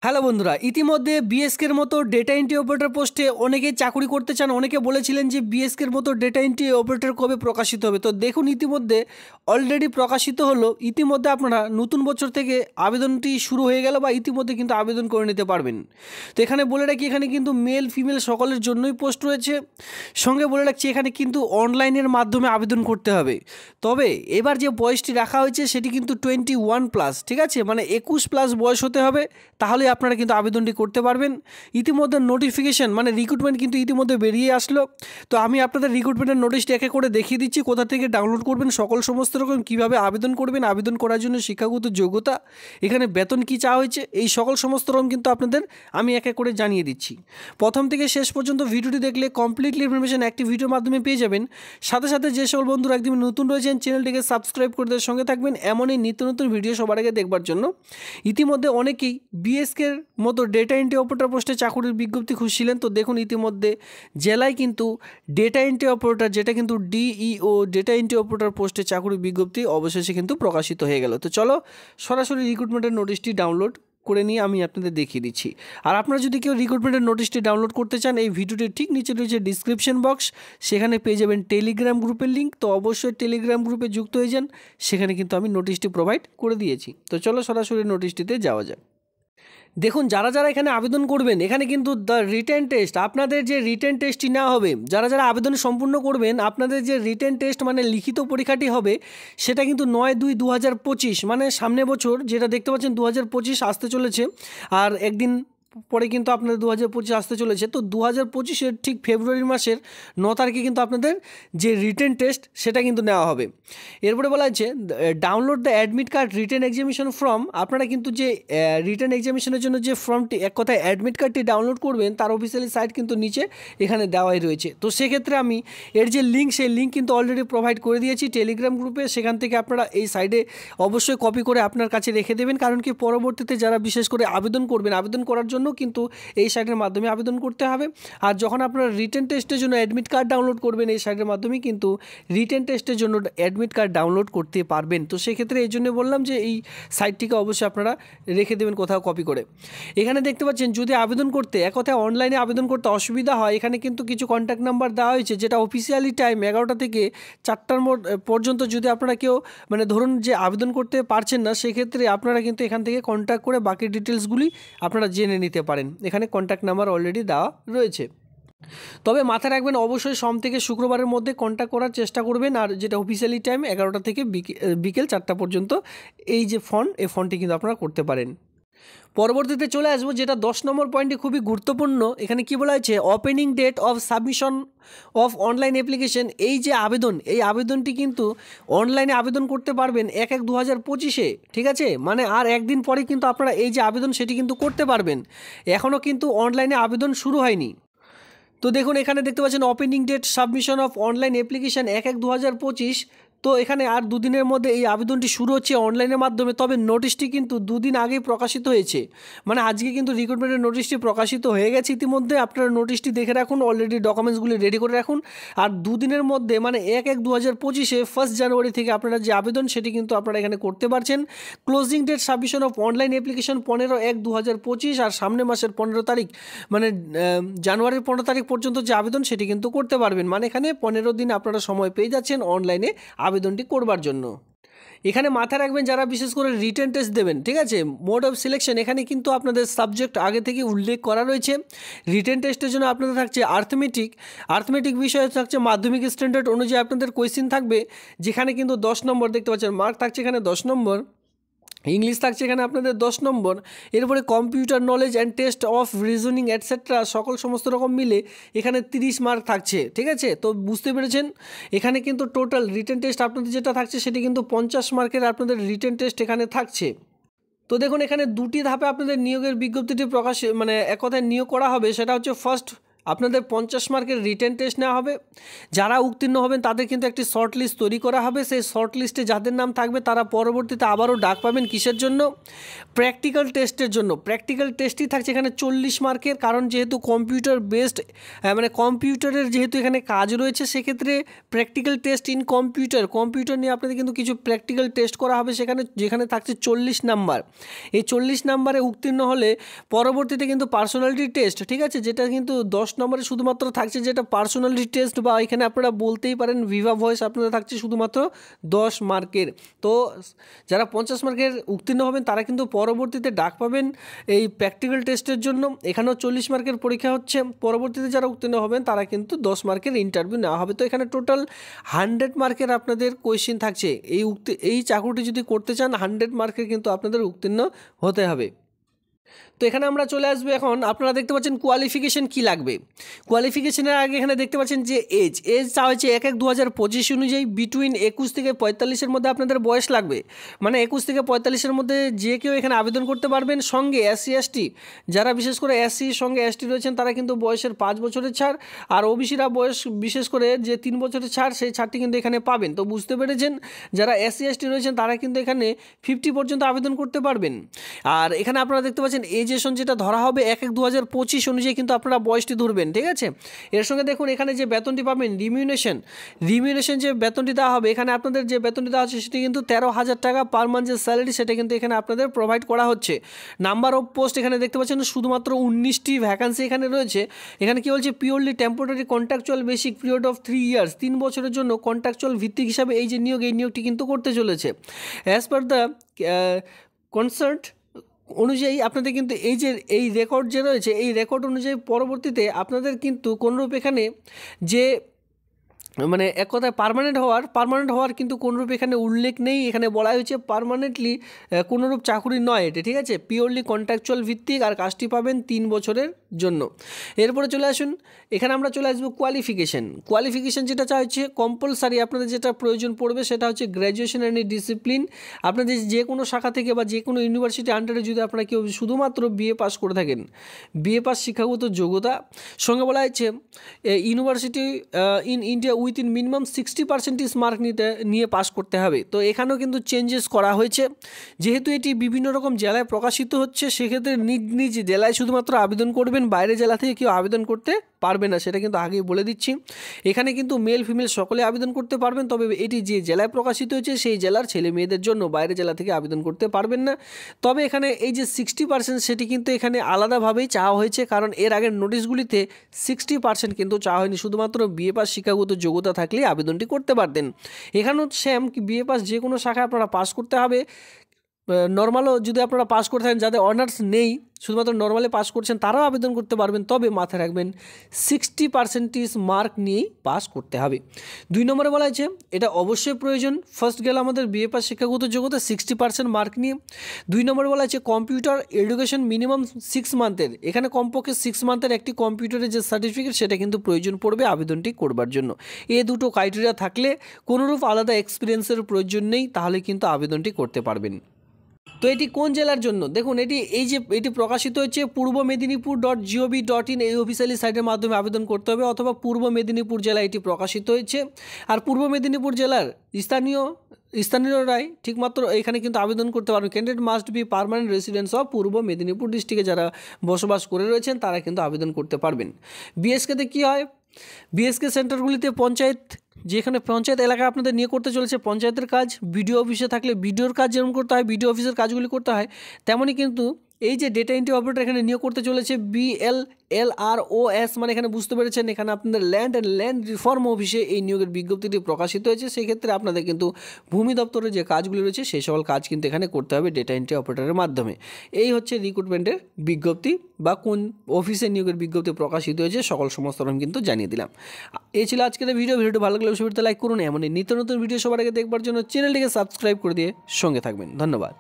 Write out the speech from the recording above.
Hello বন্ধুরা, ইতিমধ্যে বিএসকের মতো ডেটা এন্ট্রি অপারেটর পোস্টে অনেকেই চাকরি করতে চান। অনেকে বলেছিলেন যে বিএসকের মতো ডেটা এন্ট্রি অপারেটর কবে প্রকাশিত হবে। তো দেখুন, ইতিমধ্যে অলরেডি প্রকাশিত হলো। ইতিমধ্যে আপনারা নতুন বছর থেকে আবেদনটি শুরু হয়ে গেল বা ইতিমধ্যে কিন্তু আবেদন করে নিতে পারবেন। তো এখানে বলে রাখি, এখানে কিন্তু মেল ফিমেল সকলের জন্যই পোস্ট রয়েছে। সঙ্গে বলে রাখছি, এখানে কিন্তু অনলাইনের মাধ্যমে আবেদন করতে হবে। তবে এবার যে বয়সটি রাখা হয়েছে সেটি কিন্তু 21+, ঠিক আছে, মানে 21+ বয়স হতে হবে, তাহলে আপনারা কিন্তু আবেদনটি করতে পারবেন। ইতিমধ্যে নোটিফিকেশন মানে রিক্রুটমেন্ট কিন্তু ইতিমধ্যে বেরিয়ে আসলো। তো আমি আপনাদের রিক্রুটমেন্টের নোটিশটি একে করে দেখিয়ে দিচ্ছি, কোথা থেকে ডাউনলোড করবেন, সমস্ত রকম কীভাবে আবেদন করবেন, আবেদন করার জন্য শিক্ষাগত যোগ্যতা, এখানে বেতন কী চাওয়া হয়েছে, এই সমস্ত রকম কিন্তু আপনাদের আমি একে করে জানিয়ে দিচ্ছি। প্রথম থেকে শেষ পর্যন্ত ভিডিওটি দেখলে কমপ্লিটলি ইনফরমেশন একটি ভিডিওর মাধ্যমে পেয়ে যাবেন। সাথে সাথে যে সকল বন্ধুরা একদম নতুন রয়েছেন, চ্যানেলটিকে সাবস্ক্রাইব করে দেওয়ার সঙ্গে থাকবেন এমনই নিত্য নতুন ভিডিও সবার আগে দেখবার জন্য। ইতিমধ্যে অনেকেই বিএসকের মতো ডেটা এন্ট্রি অপারেটর পোস্টে চাকরির বিজ্ঞপ্তি খুঁজছিলেন। তো দেখুন, ইতিমধ্যে জেলায় কিন্তু ডেটা এন্ট্রি অপারেটর, যেটা কিন্তু ডিইও ডেটা এন্ট্রি অপারেটর পোস্টে চাকরির বিজ্ঞপ্তি অবশেষে কিন্তু প্রকাশিত হয়ে গেল। তো চলো সরাসরি রিক্রুটমেন্টের নোটিশটি ডাউনলোড করে নিয়ে আমি আপনাদের দেখিয়ে দিচ্ছি। আর আপনারা যদি কেউ রিক্রুটমেন্টের নোটিশটি ডাউনলোড করতে চান, এই ভিডিওটির ঠিক নিচে রয়েছে ডিসক্রিপশন বক্স, সেখানে পেয়ে যাবেন টেলিগ্রাম গ্রুপের লিঙ্ক। তো অবশ্যই টেলিগ্রাম গ্রুপে যুক্ত হয়ে যান, সেখানে কিন্তু আমি নোটিশটি প্রোভাইড করে দিয়েছি। তো চলো সরাসরি নোটিশটিতে যাওয়া যাক। দেখুন, যারা যারা এখানে আবেদন করবেন, এখানে কিন্তু দ্য রিটেন টেস্ট, আপনাদের যে রিটেন টেস্টটি নেওয়া হবে, যারা যারা আবেদন সম্পূর্ণ করবেন, আপনাদের যে রিটেন টেস্ট মানে লিখিত পরীক্ষাটি হবে, সেটা কিন্তু 9/2/2025 মানে সামনে বছর, যেটা দেখতে পাচ্ছেন 2025 আসতে চলেছে। আর একদিন পরে কিন্তু আপনাদের 2025 আসতে চলেছে। তো 2025-এর ঠিক ফেব্রুয়ারি মাসের 9 তারিখে কিন্তু আপনাদের যে রিটেন টেস্ট সেটা কিন্তু নেওয়া হবে। এরপরে বলা হচ্ছে download the admit card written examination form. আপনারা কিন্তু যে রিটেন এক্সামিনেশনের জন্য যে ফর্মটি, এক কথায় অ্যাডমিট কার্ডটি ডাউনলোড করবেন, তার অফিসিয়ালি সাইট কিন্তু নিচে এখানে দেওয়াই রয়েছে। তো সেক্ষেত্রে আমি এর যে লিঙ্ক, সেই লিঙ্ক কিন্তু অলরেডি প্রোভাইড করে দিয়েছি টেলিগ্রাম গ্রুপে। সেখান থেকে আপনারা এই সাইডে অবশ্যই কপি করে আপনার কাছে রেখে দেবেন, কারণ কি পরবর্তীতে যারা বিশেষ করে আবেদন করবেন, আবেদন করার জন্য কিন্তু এই সাইটের মাধ্যমে আবেদন করতে হবে। আর যখন আপনারা রিটেন টেস্টের জন্য অ্যাডমিট কার্ড ডাউনলোড করবেন, এই সাইটের মাধ্যমে কিন্তু রিটেন টেস্টের জন্য অ্যাডমিট কার্ড ডাউনলোড করতে পারবেন। তো সেক্ষেত্রে এই জন্য বললাম যে এই সাইটটিকে অবশ্যই আপনারা রেখে দেবেন কোথাও কপি করে। এখানে দেখতে পাচ্ছেন, যদি আবেদন করতে, এক কথায় অনলাইনে আবেদন করতে অসুবিধা হয়, এখানে কিন্তু কিছু কন্ট্যাক্ট নাম্বার দেওয়া হয়েছে, যেটা অফিসিয়ালি টাইম 11টা থেকে 4টার পর্যন্ত। যদি আপনারা কেউ মানে ধরুন যে আবেদন করতে পারছেন না, সেক্ষেত্রে আপনারা কিন্তু এখান থেকে কন্ট্যাক্ট করে বাকি ডিটেলসগুলি আপনারা জেনে নিতে পারেন। এখানে কন্ট্যাক্ট নাম্বার অলরেডি দেওয়া রয়েছে। তবে মাথায় রাখবেন, অবশ্যই সোম থেকে শুক্রবারের মধ্যে কন্ট্যাক্ট করার চেষ্টা করবেন। আর যেটা অফিসিয়ালি টাইম 11টা থেকে বিকেল 4টা পর্যন্ত, এই যে এই ফোনটি কিন্তু আপনারা করতে পারেন। পরবর্তীতে চলে আসবো, যেটা 10 নম্বর পয়েন্টটি খুবই গুরুত্বপূর্ণ। এখানে কি বলা হয়েছে, opening date of submission of online application. এই যে আবেদন, এই আবেদনটি কিন্তু অনলাইনে আবেদন করতে পারবেন 1/1/2025-এ, ঠিক আছে, মানে আর একদিন পরে কিন্তু আপনারা এই যে আবেদন সেটি কিন্তু করতে পারবেন। এখনও কিন্তু অনলাইনে আবেদন শুরু হয়নি। তো দেখুন, এখানে দেখতে পাচ্ছেন opening date submission of online application 1/1/2025। তো এখানে আর দুদিনের মধ্যে এই আবেদনটি শুরু হচ্ছে অনলাইনের মাধ্যমে। তবে নোটিশটি কিন্তু দুদিন আগেই প্রকাশিত হয়েছে, মানে আজকে কিন্তু রিক্রুটমেন্টের নোটিশটি প্রকাশিত হয়ে গেছে। ইতিমধ্যে আপনারা নোটিশটি দেখে রাখুন, অলরেডি ডকুমেন্টসগুলি রেডি করে রাখুন। আর দুদিনের মধ্যে মানে 1/1/2025-এ 1 জানুয়ারি থেকে আপনারা যে আবেদন সেটি কিন্তু আপনারা এখানে করতে পারছেন। Closing date submission of online application 15/1/2025, আর সামনে মাসের 15 তারিখ মানে জানুয়ারির 15 তারিখ পর্যন্ত যে আবেদন সেটি কিন্তু করতে পারবেন। মানে এখানে 15 দিন আপনারা সময় পেয়ে যাচ্ছেন অনলাইনে আবেদনটি করবার জন্য। এখানে মাথায় রাখবেন, যারা বিশেষ করে রিটেন টেস্ট দেবেন, ঠিক আছে, মোড অফ সিলেকশন, এখানে কিন্তু আপনাদের সাবজেক্ট আগে থেকে উল্লেখ করা রয়েছে। রিটেন টেস্টের জন্য আপনাদের থাকছে আর্থমেটিক বিষয়ে থাকছে মাধ্যমিক স্ট্যান্ডার্ড অনুযায়ী আপনাদের কোয়েশ্চেন থাকবে, যেখানে কিন্তু 10 নম্বর দেখতে পাচ্ছেন মার্ক থাকছে এখানে 10 নম্বর। ইংলিশ থাকছে এখানে আপনাদের 10 নম্বর। এরপরে computer knowledge and test of reasoning etcetera সমস্ত রকম মিলে এখানে 30 মার্ক থাকছে, ঠিক আছে। তো বুঝতে পেরেছেন, এখানে কিন্তু টোটাল রিটেন টেস্ট আপনাদের যেটা থাকছে সেটি কিন্তু 50 মার্কের আপনাদের রিটেন টেস্ট এখানে থাকছে। তো দেখুন, এখানে দুটি ধাপে আপনাদের নিয়োগের বিজ্ঞপ্তিটি প্রকাশ মানে এক কথায় নিয়োগ করা হবে। সেটা হচ্ছে ফার্স্ট আপনাদের 50 মার্কের রিটেন টেস্ট নেওয়া হবে। যারা উত্তীর্ণ হবেন তাদের কিন্তু একটি শর্ট লিস্ট তৈরি করা হবে। সেই শর্ট লিস্টে যাদের নাম থাকবে তারা পরবর্তীতে আবারও ডাক পাবেন কিসের জন্য? প্র্যাকটিক্যাল টেস্টের জন্য। প্র্যাকটিক্যাল টেস্টই থাকছে এখানে 40 মার্কের, কারণ যেহেতু কম্পিউটার বেসড মানে কম্পিউটারের যেহেতু এখানে কাজ রয়েছে, সেক্ষেত্রে প্র্যাকটিক্যাল টেস্ট ইন কম্পিউটার নিয়ে আপনাদের কিন্তু কিছু প্র্যাকটিক্যাল টেস্ট করা হবে সেখানে, যেখানে থাকছে 40 নাম্বার। এই 40 নাম্বারে উত্তীর্ণ হলে পরবর্তীতে কিন্তু পার্সোনালিটি টেস্ট, ঠিক আছে, যেটা কিন্তু 10 নম্বরে শুধুমাত্র থাকছে, যেটা পার্সোনালিটি টেস্ট, বা এখানে আপনারা বলতেই পারেন ভিভা ভয়েস, আপনারা থাকছে শুধুমাত্র 10 মার্কের। তো যারা 50 মার্কের উত্তীর্ণ হবেন তারা কিন্তু পরবর্তীতে ডাক পাবেন এই প্র্যাকটিক্যাল টেস্টের জন্য। এখানেও 40 মার্কের পরীক্ষা হচ্ছে। পরবর্তীতে যারা উত্তীর্ণ হবেন তারা কিন্তু 10 মার্কের ইন্টারভিউ নেওয়া হবে। তো এখানে টোটাল 100 মার্কের আপনাদের কোয়েশ্চেন থাকছে। এই চাকরিটি যদি করতে চান 100 মার্কের কিন্তু আপনাদের উত্তীর্ণ হতে হবে। তো এখানে আমরা চলে আসবো, এখন আপনারা দেখতে পাচ্ছেন কোয়ালিফিকেশন কি লাগবে। কোয়ালিফিকেশনের আগে এখানে দেখতে পাচ্ছেন যে এজ চাওয়া হয়েছে 1/1/2025 অনুযায়ী বিটুইন 21 থেকে 45-এর মধ্যে আপনাদের বয়স লাগবে। মানে 21 থেকে 45-এর মধ্যে যে কেউ এখানে আবেদন করতে পারবেন। সঙ্গে SC ST, যারা বিশেষ করে SC সঙ্গে ST রয়েছেন তারা কিন্তু বয়সের 5 বছরের ছাড়, আর ওবিসিরা বয়স বিশেষ করে যে 3 বছরের ছাড়, সেই ছাড়টি কিন্তু এখানে পাবেন। তো বুঝতে পেরেছেন, যারা SC ST রয়েছেন তারা কিন্তু এখানে 50 পর্যন্ত আবেদন করতে পারবেন। আর এখানে আপনারা দেখতে পাচ্ছেন এজেশন যেটা ধরা হবে 1/1/2025 অনুযায়ী কিন্তু আপনারা বয়সটি ধরবেন, ঠিক আছে। এর সঙ্গে দেখুন এখানে যে বেতনটি পাবেন, রিমিউনেশন যে বেতনটি দেওয়া হবে, এখানে আপনাদের যে বেতনটি দেওয়া হচ্ছে সেটি কিন্তু 13,000 টাকা পার মান্থ যে স্যালারি, সেটা কিন্তু এখানে আপনাদের প্রোভাইড করা হচ্ছে। নাম্বার অফ পোস্ট এখানে দেখতে পাচ্ছেন শুধুমাত্র 19টি ভ্যাকান্সি এখানে রয়েছে। এখানে কি বলছে, purely temporary contractual basic period of 3 years, 3 বছরের জন্য কন্ট্রাকচুয়াল ভিত্তিক হিসাবে এই যে নিয়োগ, এই নিয়োগটি কিন্তু করতে চলেছে। অ্যাজ পার দ্য কনসার্ট অনুযায়ী আপনাদের কিন্তু এই রেকর্ড যে রয়েছে, এই রেকর্ড অনুযায়ী পরবর্তীতে আপনাদের কিন্তু কোনরূপ এখানে যে মানে এক কথায় পার্মানেন্ট হওয়ার কিন্তু কোনরূপ এখানে উল্লেখ নেই। এখানে বলা হয়েছে পার্মানেন্টলি কোনরূপ চাকুরি নয় এটি, ঠিক আছে, পিওরলি কন্ট্রাকচুয়াল ভিত্তিক, আর কাজটি পাবেন 3 বছরের জন্য। এরপরে চলে আসুন, এখানে আমরা চলে আসবো কোয়ালিফিকেশন যেটা চাইছে কম্পালসারি আপনাদের যেটা প্রয়োজন পড়বে সেটা হচ্ছে গ্র্যাজুয়েশন এন্ড ডিসিপ্লিন। আপনাদের যে কোনো শাখা থেকে বা যে কোনো ইউনিভার্সিটি আন্ডারে যদি আপনারা কেউ শুধুমাত্র BA পাস করে থাকেন, BA পাস শিক্ষাগত যোগ্যতা, সঙ্গে বলা হয়েছে university in India within minimum 60% mark নিয়ে পাস করতে হবে। তো এখানেও কিন্তু চেঞ্জেস করা হয়েছে, যেহেতু এটি বিভিন্ন রকম জেলায় প্রকাশিত হচ্ছে, সেক্ষেত্রে নিজ জেলায় শুধুমাত্র আবেদন করবেন, বাইরের জেলা থেকে কেউ আবেদন করতে পারবে না, সেটা কিন্তু আগেই বলে দিচ্ছি। এখানে কিন্তু মেল ফিমেল সকলে আবেদন করতে পারবেন, তবে এটি যে জেলায় প্রকাশিত হয়েছে সেই জেলার ছেলে মেয়েদের জন্য, বাইরের জেলা থেকে আবেদন করতে পারবেন না। তবে এখানে এই যে 60% সেটি কিন্তু এখানে আলাদাভাবেই চাওয়া হয়েছে, কারণ এর আগের নোটিশগুলিতে 60% কিন্তু চাওয়া হয়নি, শুধুমাত্র BA পাস শিক্ষাগত যোগ্যতা থাকলেই আবেদনটি করতে পারতেন। এখানেও সেম BA পাস যে কোনো শাখায় আপনারা পাস করতে হবে। নর্মালও যদি আপনারা পাস করে থাকেন, যাদের অনার্স নেই শুধুমাত্র নর্মালে পাস করছেন তারাও আবেদন করতে পারবেন, তবে মাথায় রাখবেন 60% মার্ক নিয়েই পাস করতে হবে। 2 নম্বরে বলা হয়েছে এটা অবশ্যই প্রয়োজন। ফার্স্ট গেল আমাদের BA পাস শিক্ষাগত যোগ্যতা 60% মার্ক নিয়ে। 2 নম্বরে বলা হয়েছে কম্পিউটার এডুকেশন মিনিমাম 6 মান্থের, এখানে কমপক্ষে 6 মান্থের একটি কম্পিউটারের যে সার্টিফিকেট সেটা কিন্তু প্রয়োজন পড়বে আবেদনটি করবার জন্য। এই দুটো ক্রাইটেরিয়া থাকলে কোনোরূপ আলাদা এক্সপিরিয়েন্সের প্রয়োজন নেই, তাহলে কিন্তু আবেদনটি করতে পারবেন। তো এটি কোন জেলার জন্য, দেখুন এটি প্রকাশিত হচ্ছে পূর্ব মেদিনীপুর.gov.in এই অফিসিয়ালি সাইটের মাধ্যমে আবেদন করতে হবে, অথবা পূর্ব মেদিনীপুর জেলা এটি প্রকাশিত হয়েছে। আর পূর্ব মেদিনীপুর জেলার স্থানীয়রাই ঠিকমাত্র এখানে কিন্তু আবেদন করতে পারবেন। Candidate must be permanent residence of পূর্ব মেদিনীপুর ডিস্ট্রিক্টে যারা বসবাস করে রয়েছেন তারা কিন্তু আবেদন করতে পারবেন। BSKতে কী হয়, BSK সেন্টারগুলিতে যেখানে পঞ্চায়েত এলাকা আপনাদের নিয়ে করতে চলেছে পঞ্চায়েতের কাজ, বিডিও অফিসে থাকলে বিডিওর কাজ যেমন করতে হয়, বিডিও অফিসের কাজগুলি করতে হয়, তেমনই কিন্তু এই যে ডেটা এন্ট্রি অপারেটর এখানে নিয়োগ করতে চলেছে BLLROS, মানে এখানে বুঝতে পেরেছেন এখানে আপনাদের ল্যান্ড রিফর্ম অফিসে এই নিয়োগের বিজ্ঞপ্তিটি প্রকাশিত হয়েছে। সেক্ষেত্রে আপনাদের কিন্তু ভূমি দপ্তরের যে কাজগুলি রয়েছে সেই সকল কাজ কিন্তু এখানে করতে হবে ডেটা এন্ট্রি অপারেটরের মাধ্যমে। এই হচ্ছে রিক্রুটমেন্টের বিজ্ঞপ্তি বা কোন অফিসে নিয়োগের বিজ্ঞপ্তি প্রকাশিত হয়েছে, সমস্ত রকম কিন্তু জানিয়ে দিলাম। এই ছিল আজকের ভিডিওটি ভালো লাগলে অবশ্যই লাইক করুন। এমন নিত্য নতুন ভিডিও সবার আগে দেখবার জন্য চ্যানেলটিকে সাবস্ক্রাইব করে দিয়ে সঙ্গে থাকবেন। ধন্যবাদ।